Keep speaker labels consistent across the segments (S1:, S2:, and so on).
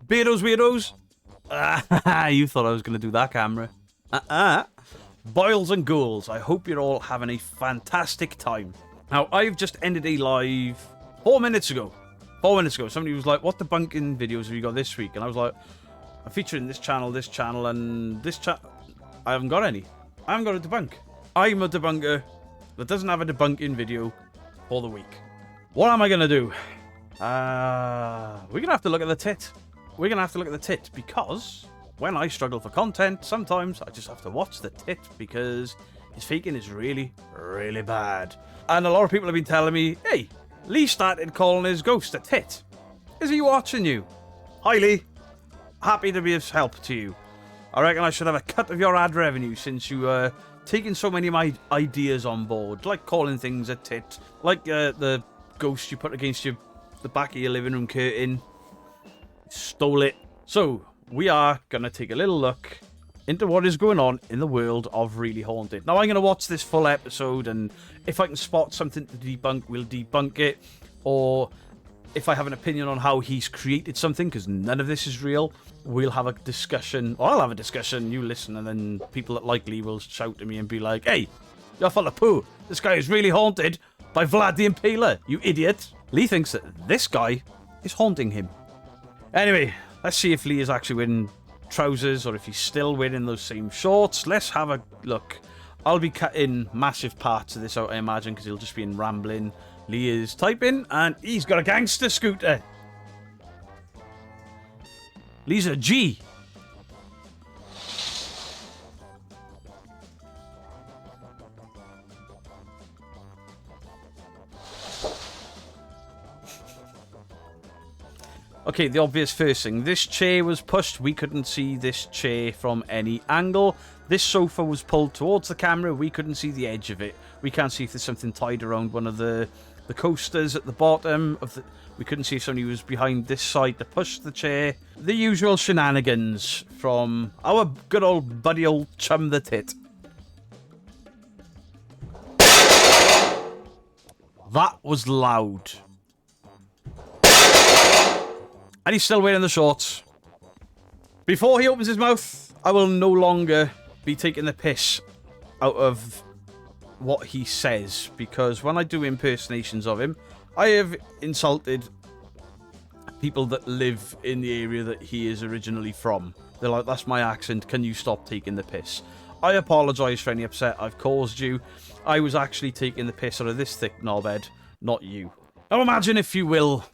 S1: Beardos, weirdos. You thought I was going to do that, camera. Boils and ghouls, I hope you're all having a fantastic time. Now, I've just ended a live 4 minutes ago. 4 minutes ago, somebody was like, what debunking videos have you got this week? And I was like, I'm featuring this channel, and this channel. I haven't got any. I haven't got a debunk. I'm a debunker that doesn't have a debunking video for the week. What am I going to do? We're going to have to look at the tit. We're going to have to look at the tit because when I struggle for content, sometimes I just have to watch the tit because his faking is really, really bad. And a lot of people have been telling me, hey, Lee started calling his ghost a tit. Is he watching you? Hi, Lee. Happy to be of help to you. I reckon I should have a cut of your ad revenue since you taking so many of my ideas on board, like calling things a tit, like the ghost you put against the back of your living room curtain. Stole it. So, we are going to take a little look into what is going on in the world of Really Haunted. Now, I'm going to watch this full episode, and if I can spot something to debunk, we'll debunk it. Or if I have an opinion on how he's created something, because none of this is real, we'll have a discussion. Or I'll have a discussion, you listen, and then people that like Lee will shout at me and be like, hey, you're full of poo. This guy is really haunted by Vlad the Impaler, you idiot. Lee thinks that this guy is haunting him. Anyway, let's see if Lee is actually wearing trousers or if he's still wearing those same shorts. Let's have a look. I'll be cutting massive parts of this out, I imagine, because he'll just be in rambling. Lee is typing, and he's got a gangster scooter. Lee's a G. Okay, the obvious first thing. This chair was pushed. We couldn't see this chair from any angle. This sofa was pulled towards the camera. We couldn't see the edge of it. We can't see if there's something tied around one of the coasters at the bottom of the... We couldn't see if somebody was behind this side to push the chair. The usual shenanigans from our good old buddy old chum the tit. That was loud. And he's still wearing the shorts. Before he opens his mouth, I will no longer be taking the piss out of what he says. Because when I do impersonations of him, I have insulted people that live in the area that he is originally from. They're like, that's my accent, can you stop taking the piss? I apologise for any upset I've caused you. I was actually taking the piss out of this thick knobhead, not you. Now imagine, if you will,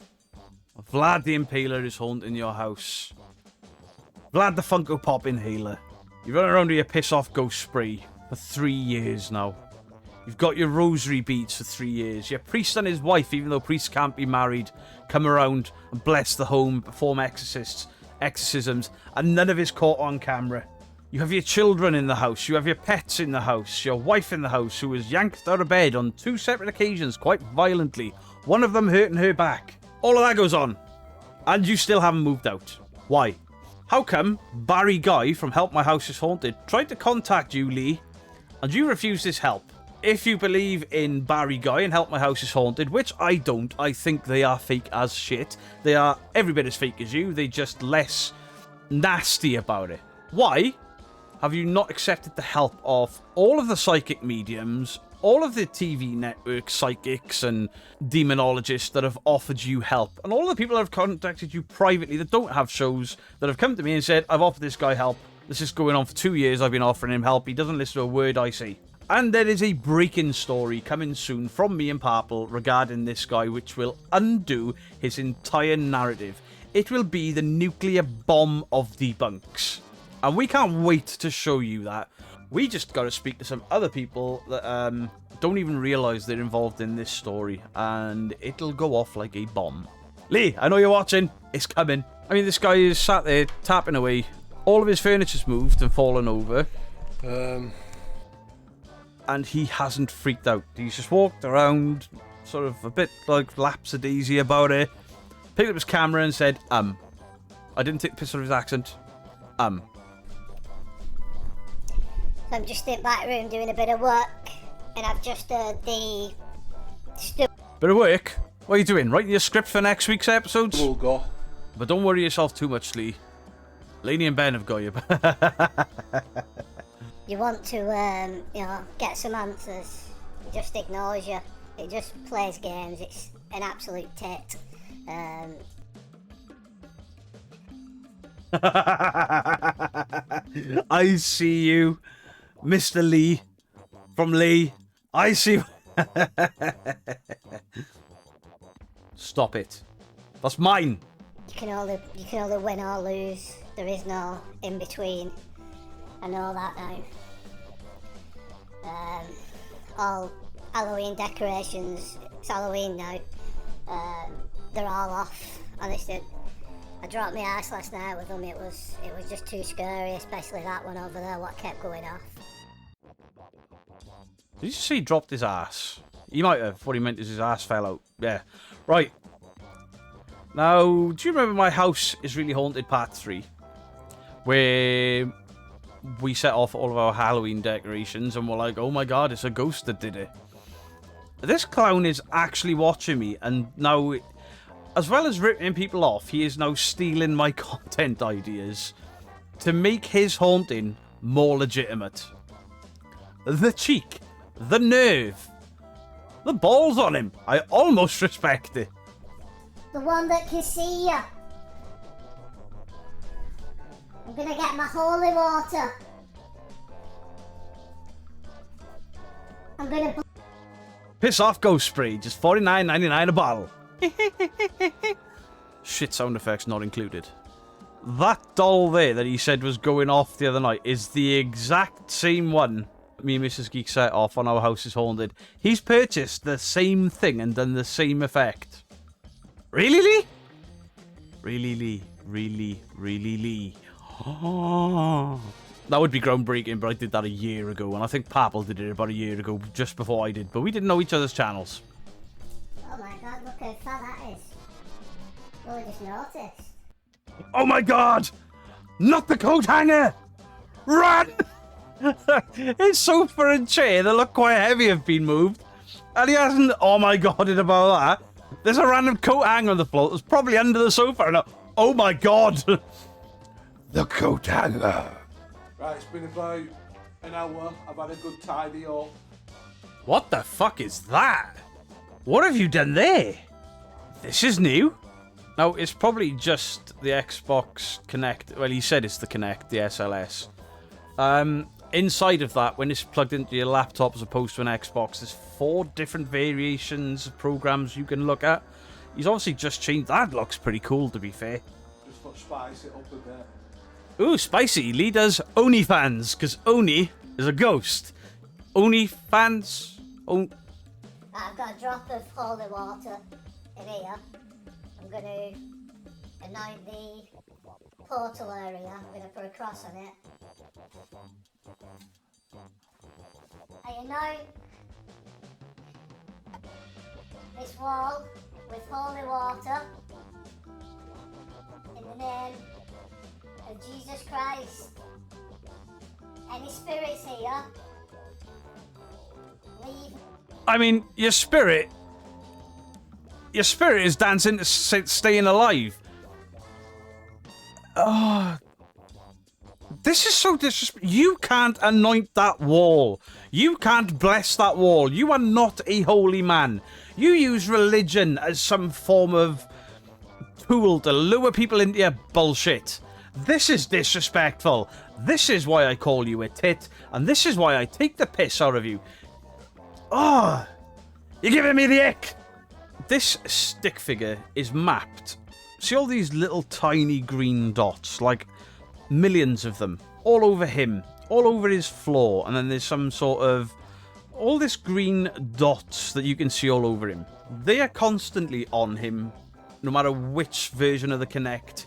S1: Vlad the Impaler is haunting your house. Vlad the Funko Pop Inhaler. You've run around with your piss off ghost spray for 3 years now. You've got your rosary beads for 3 years. Your priest and his wife, even though priests can't be married, come around and bless the home, perform exorcisms, and none of it's caught on camera. You have your children in the house. You have your pets in the house. Your wife in the house, who was yanked out of bed on 2 separate occasions quite violently. One of them hurting her back. All of that goes on. And you still haven't moved out. Why? How come Barry Guy from Help My House is Haunted tried to contact you, Lee, and you refused his help? If you believe in Barry Guy and Help My House is Haunted, which I don't, I think they are fake as shit. They are every bit as fake as you. They're just less nasty about it. Why have you not accepted the help of all of the psychic mediums, all of the TV network psychics and demonologists that have offered you help, and all the people that have contacted you privately that don't have shows, that have come to me and said, I've offered this guy help. This is going on for 2 years. I've been offering him help. He doesn't listen to a word I say. And there is a breaking story coming soon from me and Purple regarding this guy, which will undo his entire narrative. It will be the nuclear bomb of debunks. And we can't wait to show you that. We just got to speak to some other people that don't even realise they're involved in this story. And it'll go off like a bomb. Lee, I know you're watching. It's coming. I mean, this guy is sat there tapping away. All of his furniture's moved and fallen over. And he hasn't freaked out. He's just walked around, sort of a bit like lapsadaisy about it. Picked up his camera and said, I didn't take the piss out of his accent.
S2: So I'm just in the back room doing a bit of work, and I've just heard the...
S1: Bit of work? What are you doing? Writing your script for next week's episodes?
S3: We'll go.
S1: But don't worry yourself too much, Lee. Lainey and Ben have got you.
S2: You want to, get some answers. It just ignores you. It just plays games. It's an absolute tit.
S1: I see you, Mr. Lee. From Lee. I see... Stop it. That's mine.
S2: You can only win or lose. There is no in between. I know that now. All Halloween decorations. It's Halloween now. They're all off. Honestly, I dropped my ass last night with them. It was just too scary, especially that one over there. What kept going off.
S1: Did you see he dropped his ass? He might have. What he meant is his ass fell out. Yeah. Right. Now, do you remember My House is Really Haunted Part 3? Where we set off all of our Halloween decorations and we're like, oh my god, it's a ghost that did it. This clown is actually watching me, and now, as well as ripping people off, he is now stealing my content ideas to make his haunting more legitimate. The cheek. The nerve. The balls on him. I almost respect it.
S2: The one that can see you. I'm gonna get my holy water. I'm gonna...
S1: Piss off, ghost spray. Just $49.99 a bottle. Shit sound effects not included. That doll there that he said was going off the other night is the exact same one me and Mrs. Geek set off on Our House is Haunted. He's purchased the same thing and done the same effect. Really, Lee? Really, Lee? Really, really, Lee? Oh. That would be groundbreaking, but I did that a year ago, and I think Papal did it about a year ago, just before I did, but we didn't know each other's channels.
S2: Oh my god, look how far that is. Well, I just noticed.
S1: Oh my god! Not the coat hanger! Run! His sofa and chair that look quite heavy have been moved, and he hasn't... Oh my god, it about that. There's a random coat hanger on the floor that's probably under the sofa, and oh my god! The coat hanger.
S3: Right, it's been about an hour. I've had a good tidy up.
S1: What the fuck is that? What have you done there? This is new. Now, it's probably just the Xbox Connect. Well, he said it's the Connect, the SLS. Inside of that, when it's plugged into your laptop as opposed to an Xbox, there's 4 different variations of programs you can look at. He's obviously just changed. That looks pretty cool, to be fair.
S3: Just thought spice it up a bit.
S1: Ooh, spicy. Lee does Oni fans, because Oni is a ghost. Oni fans.
S2: I've got a drop of holy water in here. I'm going to anoint the portal area. I'm going to put a cross on it. I anoint this wall with holy water in the name of Jesus Christ. Any spirits here, leave.
S1: I mean, your spirit is dancing to staying alive. Oh, this is so disrespectful. You can't anoint that wall. You can't bless that wall. You are not a holy man. You use religion as some form of tool to lure people into your bullshit. This is disrespectful. This is why I call you a tit, and this is why I take the piss out of you. Oh, you're giving me the ick. This stick figure is mapped. See all these little tiny green dots, like millions of them, all over him, all over his floor, and then there's some sort of... all this green dots that you can see all over him. They are constantly on him, no matter which version of the Kinect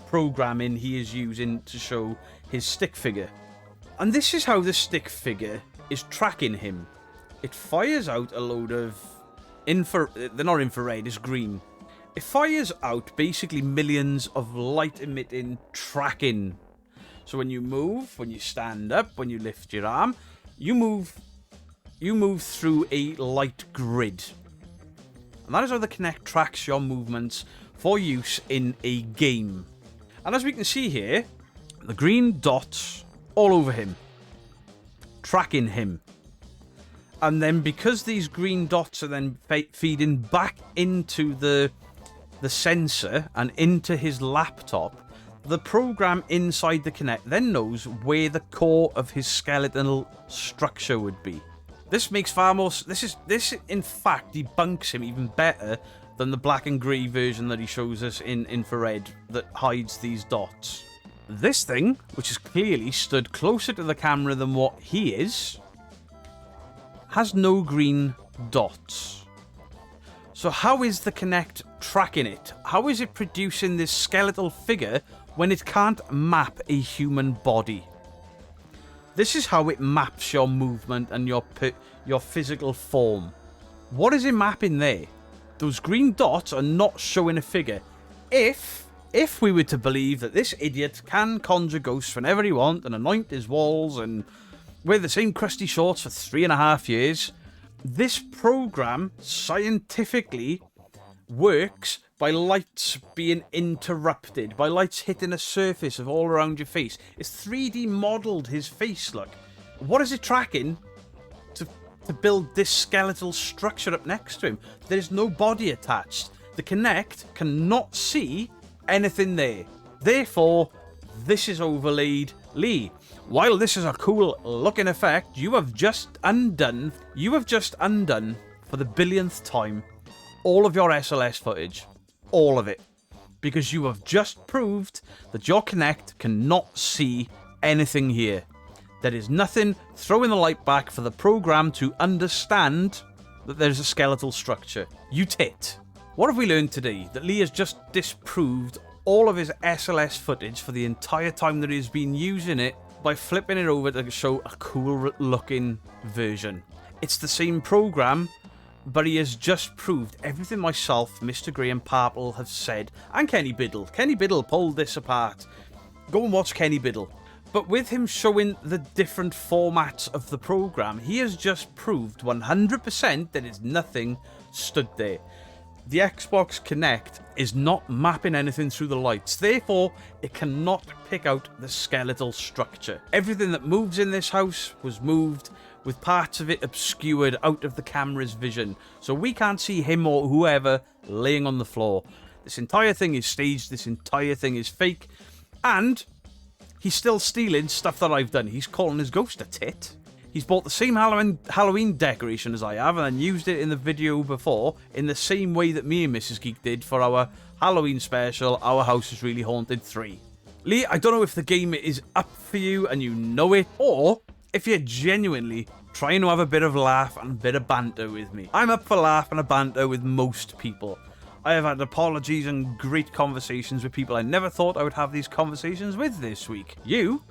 S1: programming he is using to show his stick figure. And this is how the stick figure is tracking him. It fires out a load of they're not infrared, it's green. It fires out basically millions of light emitting tracking. So when you move, when you stand up, when you lift your arm, you move through a light grid. And that is how the Kinect tracks your movements for use in a game. And as we can see here, the green dots all over him, tracking him. And then because these green dots are then feeding back into the sensor and into his laptop, the program inside the Kinect then knows where the core of his skeletal structure would be. This makes far more... This in fact debunks him even better than the black and grey version that he shows us in infrared that hides these dots. This thing, which is clearly stood closer to the camera than what he is, has no green dots. So how is the Kinect tracking it? How is it producing this skeletal figure when it can't map a human body? This is how it maps your movement and your physical form. What is it mapping there? Those green dots are not showing a figure. If we were to believe that this idiot can conjure ghosts whenever he wants and anoint his walls and wear the same crusty shorts for 3.5 years, this program scientifically works by lights being interrupted, by lights hitting a surface of all around your face. It's 3D modelled his face, look. What is it tracking to build this skeletal structure up next to him? There's no body attached. The Kinect cannot see anything there. Therefore, this is overlaid. Lee, while this is a cool looking effect, you have just undone for the billionth time all of your SLS footage. All of it. Because you have just proved that your Kinect cannot see anything here. There is nothing throwing the light back for the program to understand that there's a skeletal structure. You tit. What have we learned today? That Lee has just disproved all of his SLS footage for the entire time that he's been using it by flipping it over to show a cool looking version. It's the same program, but he has just proved everything myself, Mr. Grey and Parple have said, and Kenny Biddle. Kenny Biddle pulled this apart. Go and watch Kenny Biddle. But with him showing the different formats of the program, he has just proved 100% that it's nothing stood there. The Xbox Kinect is not mapping anything through the lights, therefore it cannot pick out the skeletal structure. Everything that moves in this house was moved with parts of it obscured out of the camera's vision, so we can't see him or whoever laying on the floor. This entire thing is staged, this entire thing is fake, and he's still stealing stuff that I've done. He's calling his ghost a tit. He's bought the same Halloween decoration as I have and then used it in the video before in the same way that me and Mrs. Geek did for our Halloween special, Our House is Really Haunted 3. Lee, I don't know if the game is up for you and you know it, or if you're genuinely trying to have a bit of laugh and a bit of banter with me. I'm up for laugh and a banter with most people. I have had apologies and great conversations with people I never thought I would have these conversations with this week. You,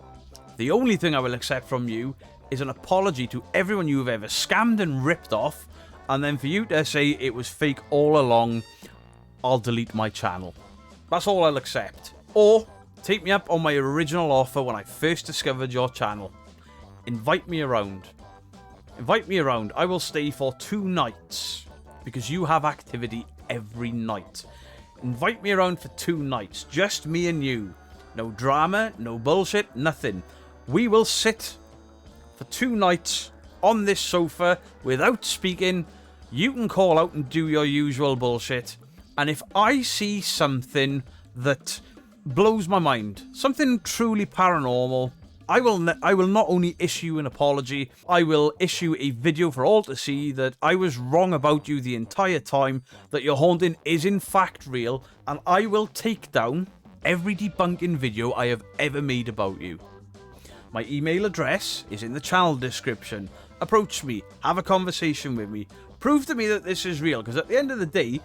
S1: the only thing I will accept from you is an apology to everyone you have ever scammed and ripped off, and then for you to say it was fake all along, I'll delete my channel. That's all I'll accept. Or take me up on my original offer when I first discovered your channel. Invite me around. Invite me around. I will stay for 2 nights because you have activity every night. Invite me around for 2 nights. Just me and you. No drama, no bullshit, nothing. We will sit for 2 nights on this sofa without speaking. You can call out and do your usual bullshit. And if I see something that blows my mind, something truly paranormal, I will not only issue an apology, I will issue a video for all to see that I was wrong about you the entire time, that your haunting is in fact real, and I will take down every debunking video I have ever made about you. My email address is in the channel description. Approach me, have a conversation with me, prove to me that this is real, because at the end of the day,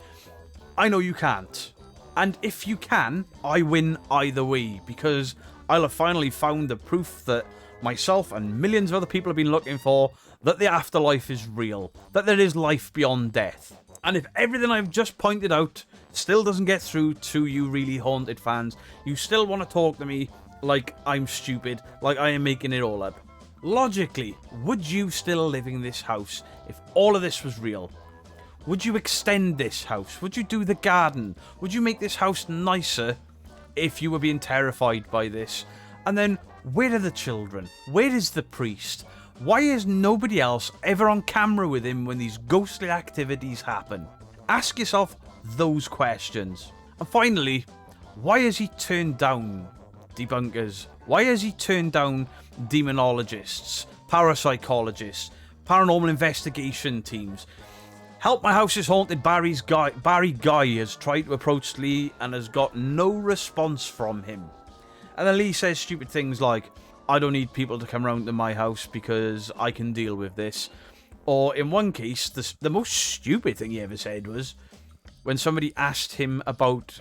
S1: I know you can't. And if you can, I win either way, because I'll have finally found the proof that myself and millions of other people have been looking for, that the afterlife is real, that there is life beyond death. And if everything I've just pointed out still doesn't get through to you really haunted fans, you still want to talk to me like I'm stupid, like I am making it all up. Logically, would you still live in this house if all of this was real? Would you extend this house? Would you do the garden? Would you make this house nicer if you were being terrified by this? And then, where are the children? Where is the priest? Why is nobody else ever on camera with him when these ghostly activities happen? Ask yourself those questions. And finally, why has he turned down debunkers? Why has he turned down demonologists, parapsychologists, paranormal investigation teams? Help My House is Haunted Barry Guy has tried to approach Lee and has got no response from him. And then Lee says stupid things like, I don't need people to come round to my house because I can deal with this. Or in one case, the most stupid thing he ever said was, when somebody asked him about,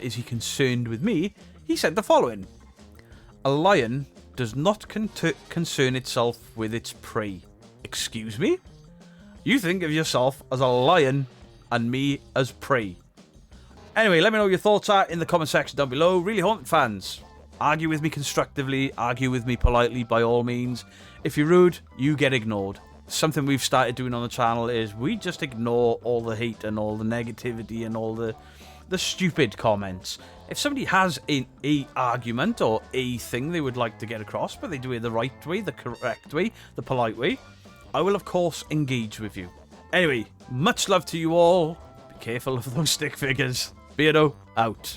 S1: is he concerned with me, he said the following: a lion does not concern itself with its prey. Excuse me? You think of yourself as a lion and me as prey. Anyway, let me know what your thoughts are in the comment section down below. Really Haunted fans, argue with me constructively, argue with me politely by all means. If you're rude, you get ignored. Something we've started doing on the channel is we just ignore all the hate and all the negativity and all the stupid comments. If somebody has a argument or a thing they would like to get across, but they do it the right way, the correct way, the polite way, I will of course engage with you. Anyway, much love to you all. Be careful of those stick figures. Beardo out.